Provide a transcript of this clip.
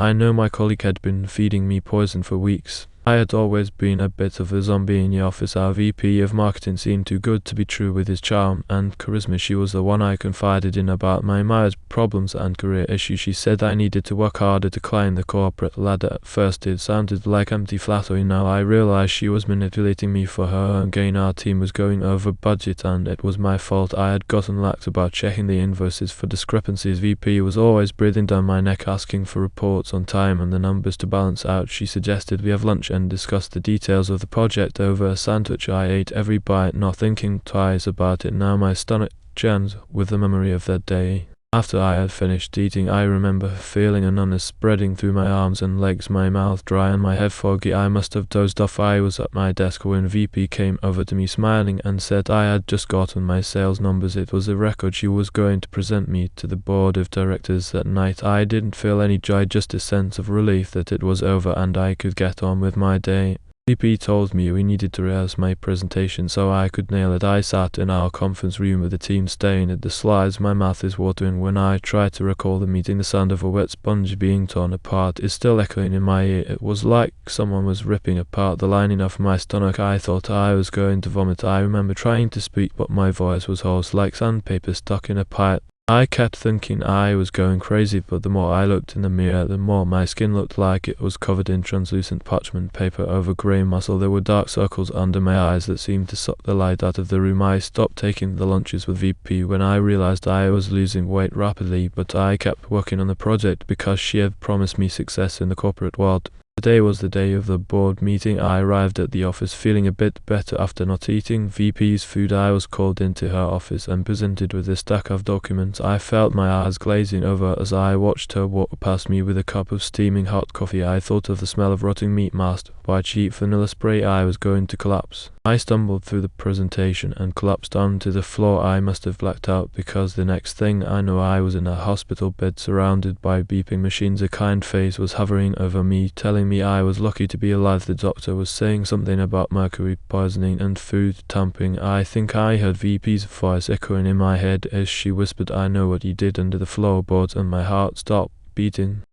I know my colleague had been feeding me poison for weeks. I had always been a bit of a zombie in the office. Our VP of marketing seemed too good to be true with his charm and charisma. She was the one I confided in about my marriage problems and career issues. She said I needed to work harder to climb the corporate ladder. At first it sounded like empty flattery. Now I realized she was manipulating me for her own gain. Our team was going over budget and it was my fault. I had gotten lax about checking the invoices for discrepancies. VP was always breathing down my neck, asking for reports on time and the numbers to balance out. She suggested we have lunch and discussed the details of the project over a sandwich. I ate every bite, not thinking twice about it. Now my stomach churns with the memory of that day. After I had finished eating, I remember feeling a numbness spreading through my arms and legs, my mouth dry and my head foggy. I must have dozed off. I was at my desk when VP came over to me smiling and said I had just gotten my sales numbers. It was a record. She was going to present me to the board of directors that night. I didn't feel any joy, just a sense of relief that it was over and I could get on with my day. VP told me we needed to rehearse my presentation so I could nail it. I sat in our conference room with the team staring at the slides. My mouth is watering when I try to recall the meeting. The sound of a wet sponge being torn apart is still echoing in my ear. It was like someone was ripping apart the lining of my stomach. I thought I was going to vomit. I remember trying to speak, but my voice was hoarse like sandpaper stuck in a pipe. I kept thinking I was going crazy, but the more I looked in the mirror, the more my skin looked like it was covered in translucent parchment paper over grey muscle. There were dark circles under my eyes that seemed to suck the light out of the room. I stopped taking the lunches with VP when I realized I was losing weight rapidly, but I kept working on the project because she had promised me success in the corporate world. Today was the day of the board meeting. I arrived at the office feeling a bit better after not eating VP's food. I was called into her office and presented with a stack of documents. I felt my eyes glazing over as I watched her walk past me with a cup of steaming hot coffee. I thought of the smell of rotting meat masked by cheap vanilla spray. I was going to collapse. I stumbled through the presentation and collapsed onto the floor. I must have blacked out because the next thing I know I was in a hospital bed surrounded by beeping machines. A kind face was hovering over me, telling me I was lucky to be alive. The doctor was saying something about mercury poisoning and food tampering. I think I heard VP's voice echoing in my head as she whispered, "I know what you did under the floorboards," and my heart stopped beating.